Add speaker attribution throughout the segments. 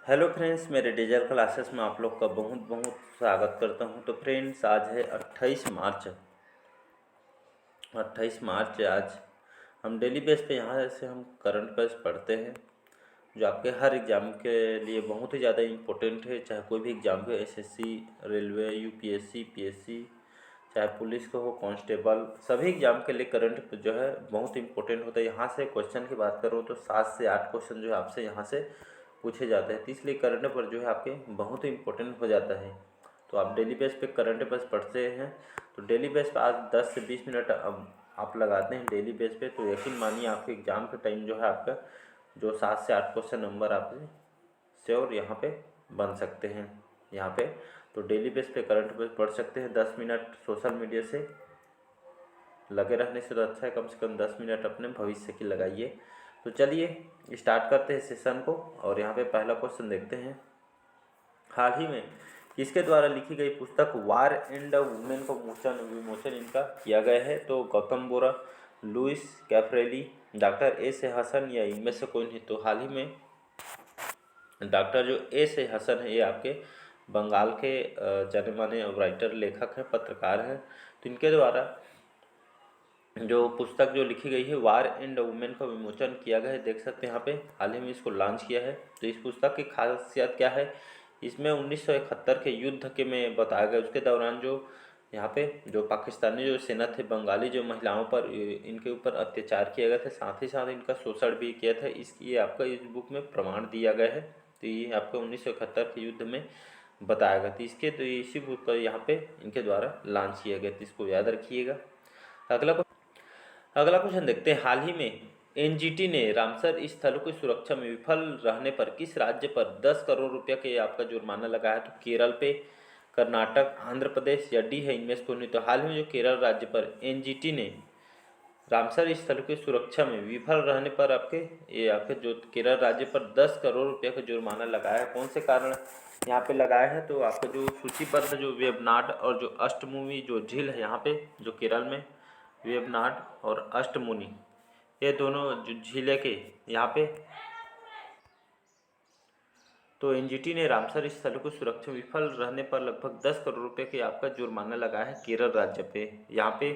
Speaker 1: Hello friends, मेरे digital classes में आप लोग का बहुत बहुत स्वागत करता हूं। तो फ्रेंड्स, आज है 28 मार्च। 28 मार्च आज हम डेली बेस पे यहाँ से हम करंट अफेयर्स पढ़ते हैं, जो आपके हर एग्ज़ाम के लिए बहुत ही ज़्यादा इम्पोर्टेंट है। चाहे कोई भी एग्ज़ाम हो, एसएससी, रेलवे, यूपीएससी, पीएससी, चाहे पुलिस का हो, कांस्टेबल, सभी एग्ज़ाम के लिए करंट जो है बहुत इंपॉर्टेंट होता है। यहाँ से क्वेश्चन की बात करूँ तो 7 से 8 क्वेश्चन जो है आपसे यहाँ से पूछे जाते हैं, तो इसलिए करंट अफेयर जो है आपके बहुत ही इंपॉर्टेंट हो जाता है। तो आप डेली बेस पे करंट अफेयर्स पढ़ते हैं, तो डेली बेस पे आज 10 से 20 मिनट अब आप लगाते हैं डेली बेस पे, तो यकीन मानिए आपके एग्ज़ाम के टाइम जो है आपका जो 7 से 8 क्वेश्चन नंबर आप श्योर यहाँ पे बन सकते हैं यहाँ पे। तो डेली बेस पे करंट अफेयर्स पढ़ सकते हैं। 10 मिनट सोशल मीडिया से लगे रहने से तो अच्छा है कम से कम 10 मिनट अपने भविष्य की लगाइए। तो चलिए स्टार्ट करते हैं सेशन को, और यहाँ पे पहला क्वेश्चन देखते हैं। हाल ही में किसके द्वारा लिखी गई पुस्तक वार एंड वुमेन का विमोचन इनका किया गया है? तो Gautam Bora, Louis Caffarelli, doctor S A Hasan, या इनमें से कोई नहीं। तो हाल ही में डॉक्टर जो एस ए हसन है, ये आपके बंगाल के जाने माने राइटर, लेखक हैं, पत्रकार हैं। तो इनके द्वारा जो पुस्तक जो लिखी गई है वार एंड वुमेन का विमोचन किया गया है, देख सकते हैं यहाँ पे हाल ही में इसको लॉन्च किया है। तो इस पुस्तक की खासियत क्या है? इसमें 1971 के युद्ध के में बताया गया, उसके दौरान जो यहाँ पे जो पाकिस्तानी जो सेना थे, बंगाली जो महिलाओं पर इनके ऊपर अत्याचार किया गया था, साथ ही साथ इनका शोषण भी किया था। ये आपका इस बुक में प्रमाण दिया गया है। तो ये आपका 1971 के युद्ध में बताया गया था। तो इसी बुक का यहाँ पे इनके द्वारा लॉन्च किया गया था, इसको याद रखिएगा। अगला अगला क्वेश्चन देखते हैं। हाल ही में एनजीटी ने रामसर स्थलों की सुरक्षा में विफल रहने पर किस राज्य पर 10 करोड़ रुपया के आपका जुर्माना लगाया? तो केरल पे, कर्नाटक, आंध्र प्रदेश, या डी है इनमें से कोई नहीं। तो हाल ही में जो केरल राज्य पर एनजीटी ने रामसर स्थलों की सुरक्षा में विफल रहने पर आपके जो केरल राज्य पर 10 करोड़ रुपये का जुर्माना लगाया है। कौन से कारण यहाँ पे लगाया है? तो आपका जो सूचीबद्ध जो वेबनाड और जो अष्टमुनि जो झील है यहाँ पे जो केरल में, वेबनाड और अष्टमुनि, ये दोनों जो झीलें के यहाँ पे, तो एनजीटी ने रामसर स्थलों की सुरक्षा में विफल रहने पर लगभग 10 करोड़ रुपए के आपका जुर्माना लगाया है केरल राज्य पे। यहाँ पे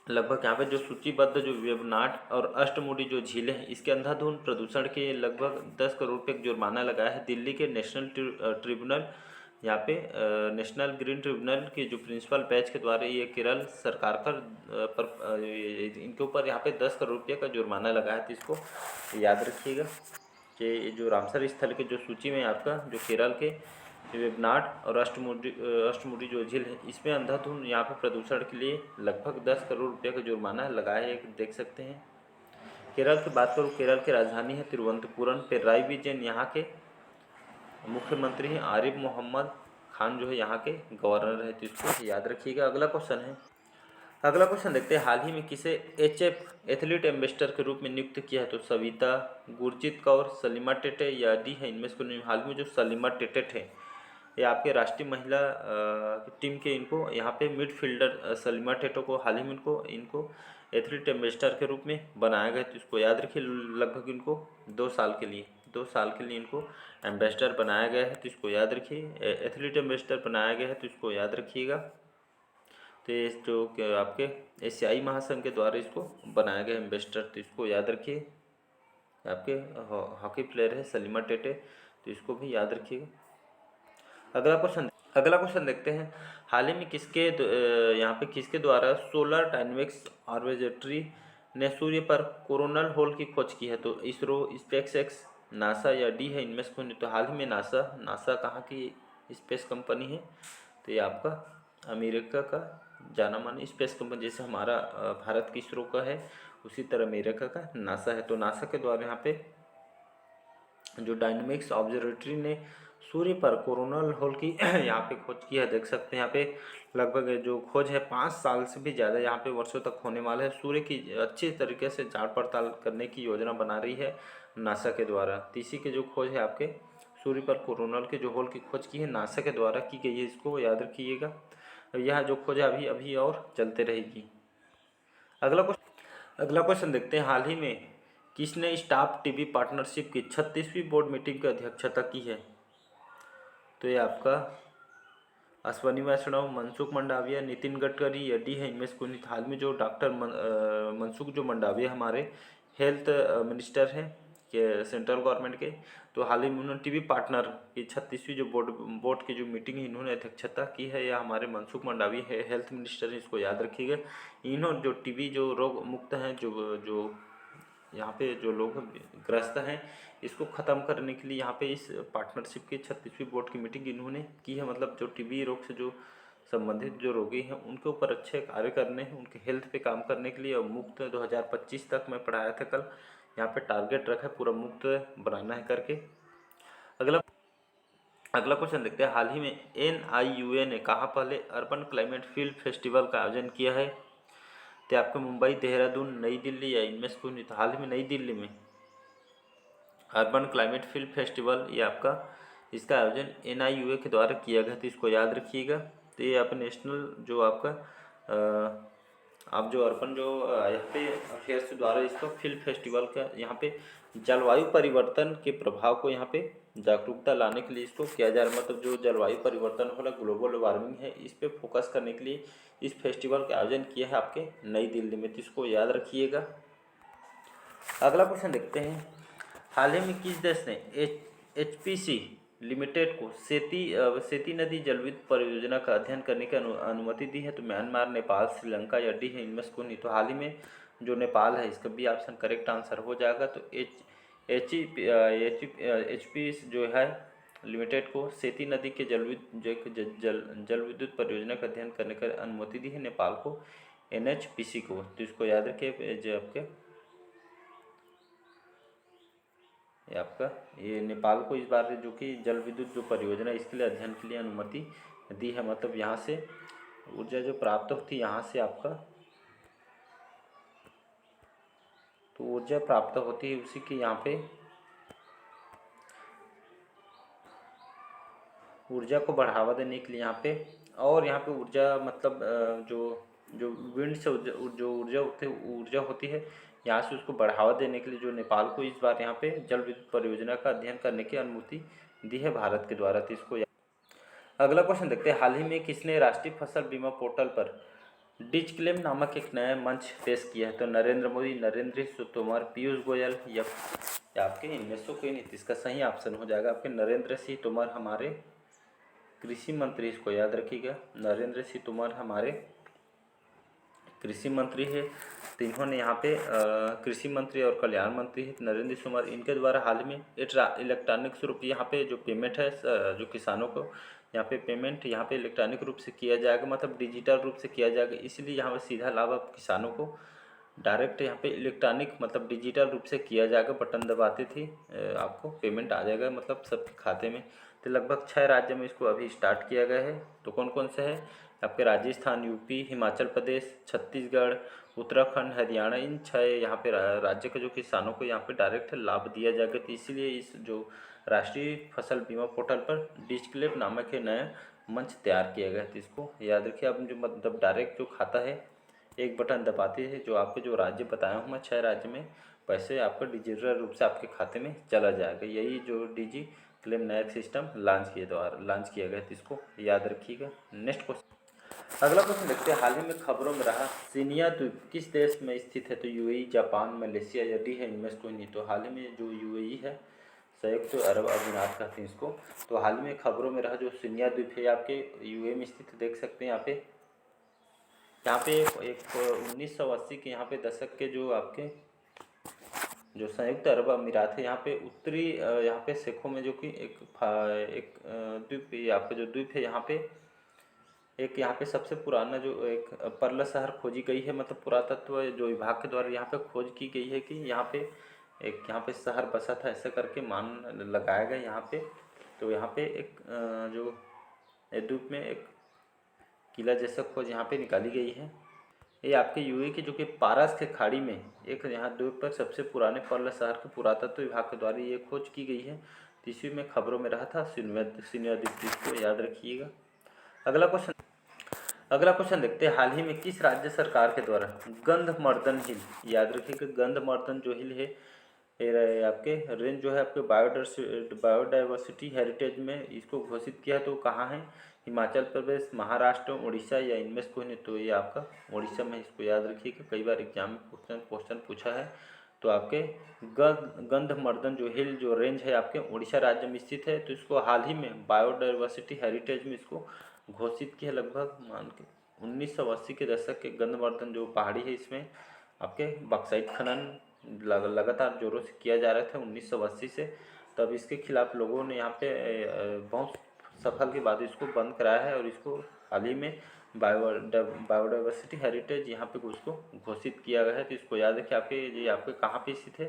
Speaker 1: लगभग यहाँ पे जो सूचीबद्ध जो वेबनाड और अष्टमुडी जो झीलें हैं, इसके अंधाधुंध प्रदूषण के लगभग 10 करोड़ रुपये जुर्माना लगाया है। दिल्ली के नेशनल ट्रिब्यूनल यहाँ पे नेशनल ग्रीन ट्रिब्यूनल के जो प्रिंसिपल बैच के द्वारा ये केरल सरकार इनके ऊपर यहाँ पे 10 करोड़ रुपये का जुर्माना लगाया है। तो इसको याद रखिएगा कि जो रामसर स्थल के जो सूची में आपका जो केरल के वेबनाड और अष्टमुडी जो झील है, इसमें अंधाधुंध यहाँ पे प्रदूषण के लिए लगभग 10 करोड़ रुपये का जुर्माना लगाया है, देख सकते हैं। केरल की बात करूँ, केरल की राजधानी है तिरुवनंतपुरम। पिनराई विजयन यहाँ के मुख्यमंत्री हैं। आरिफ मोहम्मद खान जो है यहाँ के गवर्नर है, तो इसको याद रखिएगा। अगला क्वेश्चन देखते हैं। हाल ही में किसे एचएफ एथलीट एम्बेसडर के रूप में नियुक्त किया है? तो सविता, गुरजीत कौर, सलीमा टेटे, या डी है इनमें से कोई नहीं। हाल में जो सलीमा टेटे थे, ये आपके राष्ट्रीय महिला टीम के इनको यहाँ पे मिडफील्डर सलीमा टेटो को हाल ही में इनको एथलीट एम्बेसडर के रूप में बनाया गया। तो इसको याद रखिए। लगभग इनको 2 साल के लिए इनको एम्बेसडर बनाया गया है, तो इसको याद रखिए। एथलीट एम्बेसडर बनाया गया है, तो इसको याद रखिएगा। तो ये जो आपके एशियाई महासंघ के द्वारा इसको बनाया गया एम्बेसडर, तो इसको याद रखिए। आपके हॉकी प्लेयर है सलीमा टेटे, तो इसको भी याद रखिएगा। अगला क्वेश्चन देखते हैं। हाल ही में यहाँ पे किसके द्वारा सोलर डायनेमिक्स ऑब्जर्वेटरी ने सूर्य पर कोरोनल होल की खोज की है? तो इसरो, स्पेसएक्स, नासा, या डी है इनमें से कोई नहीं। तो हाल ही में नासा कहाँ की स्पेस कंपनी है? तो ये आपका अमेरिका का जाना माना स्पेस कंपनी, जैसे हमारा भारत की इसरो का है, उसी तरह अमेरिका का नासा है। तो नासा के द्वारा यहाँ पे जो डायनेमिक्स ऑब्जर्वेटरी ने सूर्य पर कोरोनल होल की यहाँ पे खोज की है, देख सकते हैं। यहाँ पे लगभग जो खोज है 5 साल से भी ज़्यादा यहाँ पे वर्षों तक होने वाला है। सूर्य की अच्छी तरीके से जांच पड़ताल करने की योजना बना रही है नासा के द्वारा। तीसरी की जो खोज है आपके सूर्य पर कोरोनल के जो होल की खोज की है नासा के द्वारा की गई है, इसको याद रखिएगा। यह जो खोज है अभी और चलते रहेगी। अगला क्वेश्चन देखते हैं। हाल ही में किसने स्टाफ टीबी पार्टनरशिप की 36वीं बोर्ड मीटिंग की अध्यक्षता की है? तो ये आपका अश्वनी वैष्णव, मनसुख मंडाविया, नितिन गडकरी या डी है इनमें से कोई नहीं। हाल में जो डॉक्टर मनसुख जो मंडाविया हमारे हेल्थ मिनिस्टर हैं के सेंट्रल गवर्नमेंट के, तो हाल ही में उन्होंने टीबी पार्टनर की 36वीं जो बोर्ड की जो मीटिंग है इन्होंने अध्यक्षता की है। या हमारे मनसुख मंडाविया है हेल्थ मिनिस्टर है, इसको याद रखिएगा। इन्होंने जो टीबी जो रोग मुक्त हैं जो जो यहाँ पे जो लोग ग्रस्त हैं इसको ख़त्म करने के लिए यहाँ पे इस पार्टनरशिप की 36वीं बोर्ड की मीटिंग इन्होंने की है। मतलब जो टीबी रोग से जो संबंधित जो रोगी हैं उनके ऊपर अच्छे कार्य करने हैं, उनके हेल्थ पे काम करने के लिए। और मुक्त 2025 तक मैं पढ़ाया था कल, यहाँ पे टारगेट रखा है पूरा मुक्त बनाना है करके। अगला अगला क्वेश्चन देखते हैं। हाल ही में NIUA ने कहाँ पहले अर्बन क्लाइमेट फील्ड फेस्टिवल का आयोजन किया है? तो आपको मुंबई, देहरादून, नई दिल्ली या इनमें से कोई नहीं। तो हाल ही में नई दिल्ली में अर्बन क्लाइमेट फील्ड फेस्टिवल ये आपका इसका आयोजन NIUA के द्वारा किया गया, तो इसको याद रखिएगा। तो ये आप नेशनल जो आपका आप जो अर्बन जो यहाँ पे अफेयर्स द्वारा इसको फील्ड फेस्टिवल का यहाँ पे जलवायु परिवर्तन के प्रभाव को यहाँ पे जागरूकता लाने के लिए इसको किया जा रहा है। मतलब जो जलवायु परिवर्तन हो रहा ग्लोबल वार्मिंग है इस पे फोकस करने के लिए इस फेस्टिवल का आयोजन किया है आपके नई दिल्ली में, तो इसको याद रखिएगा। अगला क्वेश्चन देखते हैं। हाल ही में किस देश ने HPC लिमिटेड को सेती नदी जलविद्युत परियोजना का अध्ययन करने की अनुमति दी है? तो म्यांमार, नेपाल, श्रीलंका या डी है इनमें से कोई नहीं। तो हाल ही में जो नेपाल है इसका भी ऑप्शन करेक्ट आंसर हो जाएगा। तो HP जो है लिमिटेड को सेती नदी के जल विद्युत परियोजना का अध्ययन करने की अनुमति दी है नेपाल को NHPC को। तो इसको याद रखिए जो आपका ये नेपाल को इस बार जो कि जल विद्युत जो परियोजना इसके लिए अध्ययन के लिए अनुमति दी है। मतलब यहाँ से ऊर्जा जो प्राप्त होती है यहाँ से आपका तो ऊर्जा प्राप्त होती है उसी के यहाँ पे ऊर्जा को बढ़ावा देने के लिए यहाँ पे। और यहाँ पे ऊर्जा मतलब जो विंड से जो ऊर्जा होती है यहाँ से उसको बढ़ावा देने के लिए जो नेपाल को इस बार यहाँ पे जल विद्युत परियोजना का अध्ययन करने की अनुमति दी है भारत के द्वारा। तो इसको अगला क्वेश्चन देखते हैं। हाल ही में किसने राष्ट्रीय फसल बीमा पोर्टल पर डिजिक्लेम नामक एक नया मंच पेश किया है? तो नरेंद्र मोदी, नरेंद्र सिंह तोमर, पीयूष गोयल या आपके इनमें से कोई नहीं। इसका सही ऑप्शन हो जाएगा आपके नरेंद्र सिंह तोमर हमारे कृषि मंत्री, इसको याद रखिएगा। नरेंद्र सिंह तोमर हमारे कृषि मंत्री है। तो इन्होंने यहाँ पे कृषि मंत्री और कल्याण मंत्री है नरेंद्र सिंह तोमर, इनके द्वारा हाल में इलेक्ट्रॉनिक रूप यहाँ पे जो पेमेंट है जो किसानों को यहाँ पे पेमेंट यहाँ पे इलेक्ट्रॉनिक रूप से किया जाएगा, मतलब डिजिटल रूप से किया जाएगा। इसलिए यहाँ पे सीधा लाभ आप किसानों को डायरेक्ट यहाँ पे इलेक्ट्रॉनिक मतलब डिजिटल रूप से किया जाएगा। बटन दबाते थी आपको पेमेंट आ जाएगा मतलब सबके खाते में। तो लगभग 6 राज्य में इसको अभी स्टार्ट किया गया है। तो कौन कौन से है आपके? राजस्थान, यूपी, हिमाचल प्रदेश, छत्तीसगढ़, उत्तराखंड, हरियाणा। इन 6 यहाँ पे राज्य के जो किसानों को यहाँ पे डायरेक्ट लाभ दिया जाएगा। तो इसीलिए इस जो राष्ट्रीय फसल बीमा पोर्टल पर डिजिक्लेम नामक के नया मंच तैयार किया गया है। तो इसको याद रखिए। आप जो मतलब डायरेक्ट जो खाता है एक बटन दबाते हैं जो आपके जो राज्य बताया हूँ मैं 6 राज्य में पैसे आपका डिजिटल रूप से आपके खाते में चला जाएगा। यही जो डिजिक्लेम नया सिस्टम लॉन्च किया गया है। तो इसको याद रखिएगा। नेक्स्ट क्वेश्चन, अगला क्वेश्चन देखते हैं। हाल ही में खबरों में रहा सिनिया द्वीप किस देश में स्थित है? तो UAE, जापान, मलेशिया या डी है इनमें से कोई नहीं। तो हाल ही में जो UAE है संयुक्त अरब अमीरात कहते हैं इसको। तो हाल ही में खबरों में रहा जो सिनिया द्वीप है आपके UAE में स्थित, देख सकते हैं यहाँ पे एक 1980 के यहाँ पे दशक के जो आपके जो संयुक्त अरब अमीरात है यहाँ पे उत्तरी यहाँ पे शेखों में जो कि एक द्वीप आपका जो द्वीप है यहाँ पे एक यहाँ पे सबसे पुराना जो एक पर्ल शहर खोजी गई है। मतलब पुरातत्व जो विभाग के द्वारा यहाँ पे खोज की गई है कि यहाँ पे एक यहाँ पे शहर बसा था ऐसा करके मान लगाया गया यहाँ पे। तो यहाँ पे एक जो द्वीप में एक किला जैसा खोज यहाँ पे निकाली गई है। ये आपके UAE की जो कि पारस के खाड़ी में एक यहाँ द्वीप पर सबसे पुराने पर्ल शहर के पुरातत्व विभाग के द्वारा ये खोज की गई है। इसी में खबरों में रहा था सिनिया द्वीप को याद रखिएगा। अगला क्वेश्चन देखते हैं। हाल ही में किस राज्य सरकार के द्वारा गंधमर्दन हिल, याद रखिएगा गंधमर्दन जो हिल है ये रहे आपके रेंज जो है आपके बायोडाइवर्सिटी हेरिटेज में इसको घोषित किया है। तो कहाँ है? हिमाचल प्रदेश, महाराष्ट्र, उड़ीसा या इनमें से कोई नहीं। तो ये आपका उड़ीसा में, इसको याद रखिएगा, कई बार एग्जाम में क्वेश्चन पूछा है। तो आपके गंधमर्दन जो हिल जो रेंज है आपके उड़ीसा राज्य में स्थित है। तो इसको हाल ही में बायोडाइवर्सिटी हेरिटेज में इसको घोषित किया, लगभग मान के 1980 के दशक के गंधमर्दन जो पहाड़ी है, इसमें आपके बक्साइट खनन लगातार जोरों से किया जा रहा था 1980 से। तब इसके खिलाफ लोगों ने यहाँ पे बहुत सफल के बाद इसको बंद कराया है और इसको हाल ही में बायोडाइवर्सिटी हेरिटेज यहाँ पे उसको घोषित किया गया है। तो इसको याद रखिए। आपके ये आपके कहाँ पे स्थित है?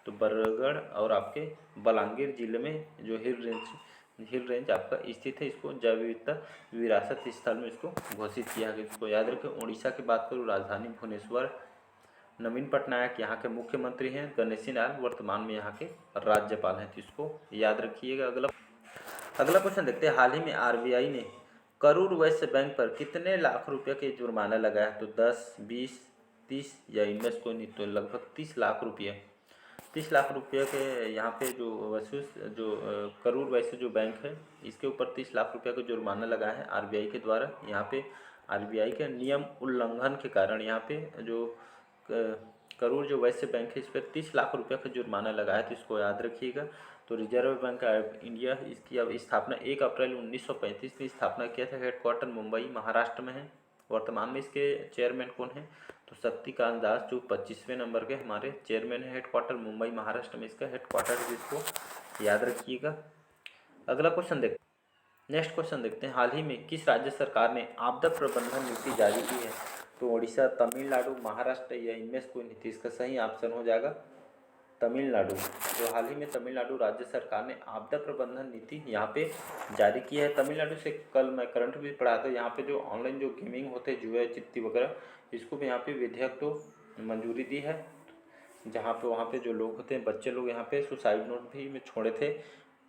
Speaker 1: तो बरगढ़ और आपके बलांगीर जिले में जो हिल रेंज आपका स्थित है। इसको जैव विविधता विरासत स्थल में इसको घोषित किया गया। इसको याद रखें। उड़ीसा की बात करूँ, राजधानी भुवनेश्वर। नवीन पटनायक यहाँ के मुख्यमंत्री हैं। गणेशी लाल वर्तमान में यहाँ के राज्यपाल हैं। तो इसको याद रखिएगा। अगला क्वेश्चन देखते हैं। हाल ही में आरबीआई ने करूर वैश्य बैंक पर कितने लाख रुपए के जुर्माना लगाया? तो 10, 20, 30 या इनमें से कोई नहीं। तो लगभग 30 लाख रुपये, 30 लाख रुपये के यहाँ पे जो करूर वैश्य जो बैंक है, इसके ऊपर 30 लाख रुपये का जुर्माना लगा है आरबीआई के द्वारा। यहाँ पे आरबीआई के नियम उल्लंघन के कारण यहाँ पे जो करूर जो वैश्य बैंक है, इस पर 30 लाख रुपये का जुर्माना लगा है। तो इसको याद रखिएगा। तो रिजर्व बैंक ऑफ इंडिया, इसकी अब स्थापना 1 अप्रैल 1935 में स्थापना किया था। हेडक्वार्टर मुंबई महाराष्ट्र में है। वर्तमान में इसके चेयरमैन कौन है? तो शक्तिकांत दास, जो 25वें नंबर के हमारे चेयरमैन है। हेडक्वार्टर मुंबई महाराष्ट्र में इसका हेडक्वार्टर है, जिसको याद रखिएगा। अगला क्वेश्चन नेक्स्ट क्वेश्चन देखते हैं। हाल ही में किस राज्य सरकार ने आपदा प्रबंधन नीति जारी की है? तो उड़ीसा, तमिलनाडु, महाराष्ट्र या इनमें से कोई नीति। इसका सही ऑप्शन हो जाएगा तमिलनाडु। जो हाल ही में तमिलनाडु राज्य सरकार ने आपदा प्रबंधन नीति यहाँ पे जारी की है। तमिलनाडु से कल मैं करंट भी पढ़ा था। यहाँ पे जो ऑनलाइन जो गेमिंग होते हैं, जुए चिट्ठी वगैरह, इसको भी यहाँ पे विधेयक तो मंजूरी दी है। जहाँ पे वहाँ पे जो लोग होते हैं, बच्चे लोग, यहाँ पे सुसाइड नोट भी में छोड़े थे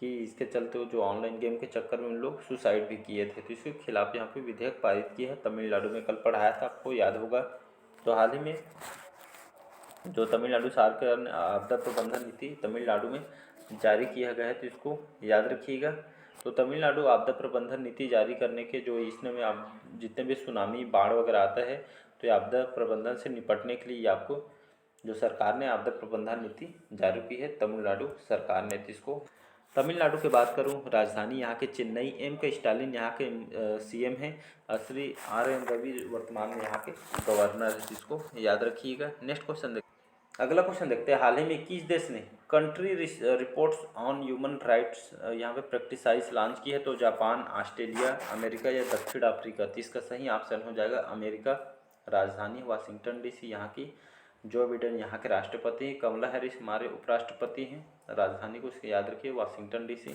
Speaker 1: कि इसके चलते जो ऑनलाइन गेम के चक्कर में उन लोग सुसाइड भी किए थे। तो इसके खिलाफ यहाँ पे विधेयक पारित किया है तमिलनाडु में। कल पढ़ाया था, आपको याद होगा। तो हाल ही में जो तमिलनाडु सरकार ने आपदा प्रबंधन नीति तमिलनाडु में जारी किया गया है। तो इसको याद रखिएगा। तो तमिलनाडु आपदा प्रबंधन नीति जारी करने के जो इसमें आप जितने भी सुनामी, बाढ़ वगैरह आता है, तो ये आपदा प्रबंधन से निपटने के लिए आपको जो सरकार ने आपदा प्रबंधन नीति जारी की है तमिलनाडु सरकार ने। इसको तमिलनाडु की बात करूं, राजधानी यहाँ के चेन्नई, एम के स्टालिन यहाँ के सीएम हैं। श्री RN रवि वर्तमान में यहाँ के गवर्नर है। इसको याद रखिएगा। नेक्स्ट क्वेश्चन अगला क्वेश्चन देखते हैं। हाल ही में किस देश ने country reports on human rights यहाँ पे प्रैक्टिसाइज लॉन्च की है? तो जापान, ऑस्ट्रेलिया, अमेरिका या दक्षिण अफ्रीका। तो इसका सही ऑप्शन हो जाएगा अमेरिका। राजधानी वाशिंगटन DC यहाँ की। जो बिडेन यहाँ के राष्ट्रपति हैं। कमला हैरिस हमारे उपराष्ट्रपति हैं। राजधानी को इसके याद रखिए, वाशिंगटन DC।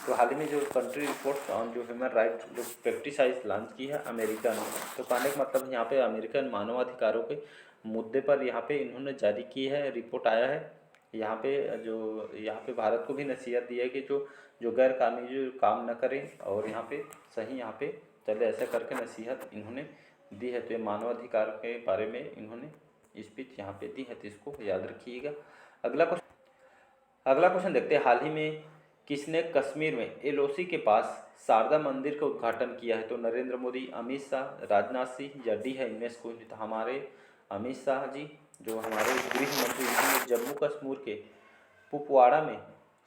Speaker 1: तो हाल ही में जो कंट्री रिपोर्ट्स ऑन जो ह्यूमन राइट्स जो प्रैक्टिसाइज लॉन्च की है अमेरिका ने। तो कहने का मतलब यहाँ पे अमेरिकन मानवाधिकारों के मुद्दे पर यहाँ पे इन्होंने जारी की है, रिपोर्ट आया है। यहाँ पे भारत को भी नसीहत दी है कि जो गैर कानूनी जो काम न करें और यहाँ पे सही यहाँ पे चले, ऐसा करके नसीहत इन्होंने दी है। तो ये मानवाधिकार के बारे में इन्होंने स्पीच यहाँ पे दी है। तो इसको याद रखिएगा। अगला क्वेश्चन देखते हैं। हाल ही में किसने कश्मीर में LOC के पास शारदा मंदिर का उद्घाटन किया है? तो नरेंद्र मोदी, अमित शाह, राजनाथ सिंह या डी है इनमें से कोई नहीं। तो हमारे अमित शाह जी, जो हमारे गृह मंत्री, इन्होंने जम्मू कश्मीर के कुपवाड़ा में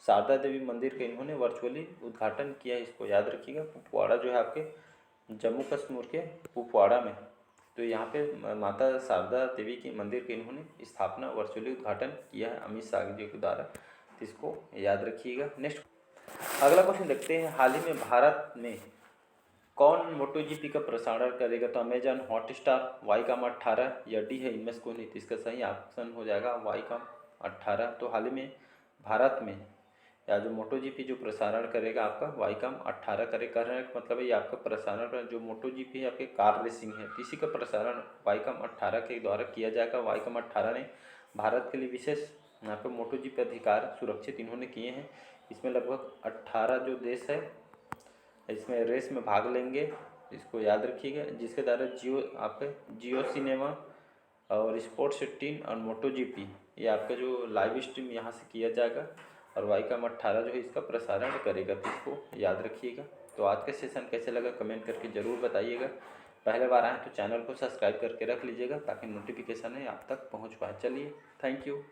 Speaker 1: शारदा देवी मंदिर का इन्होंने वर्चुअली उद्घाटन किया है। इसको याद रखिएगा। कुपवाड़ा जो है आपके जम्मू कश्मीर के कुपवाड़ा में। तो यहाँ पे माता शारदा देवी की मंदिर के इन्होंने स्थापना वर्चुअली उद्घाटन किया है अमित शाह जी के द्वारा। इसको याद रखिएगा। नेक्स्ट अगला क्वेश्चन देखते हैं। हाल ही में भारत में कौन MotoGP का प्रसारण करेगा? तो अमेजन हॉटस्टार, वाईकॉम 18 या डी है इनमें से कोई नहीं। इसका सही ऑप्शन हो जाएगा वाईकॉम 18। तो हाल ही में भारत में या जो MotoGP जो प्रसारण करेगा आपका वाईकॉम 18 करेगा। कहने का मतलब ये आपका प्रसारण जो MotoGP है आपके कार रेसिंग है, इसी का प्रसारण वाईकॉम 18 के द्वारा किया जाएगा। वाईकॉम 18 ने भारत के लिए विशेष यहाँ पे MotoGP अधिकार सुरक्षित इन्होंने किए हैं। इसमें लगभग 18 जो देश है इसमें रेस में भाग लेंगे। इसको याद रखिएगा। जिसके द्वारा जियो सिनेमा और स्पोर्ट्स 18 और MotoGP ये आपका जो लाइव स्ट्रीम यहाँ से किया जाएगा और वाईकॉम 18 जो है इसका प्रसारण करेगा, तो इसको याद रखिएगा। तो आज का सेशन कैसे लगा कमेंट करके ज़रूर बताइएगा। पहले बार आए तो चैनल को सब्सक्राइब करके रख लीजिएगा ताकि नोटिफिकेशन है आप तक पहुँच पाए। चलिए, थैंक यू।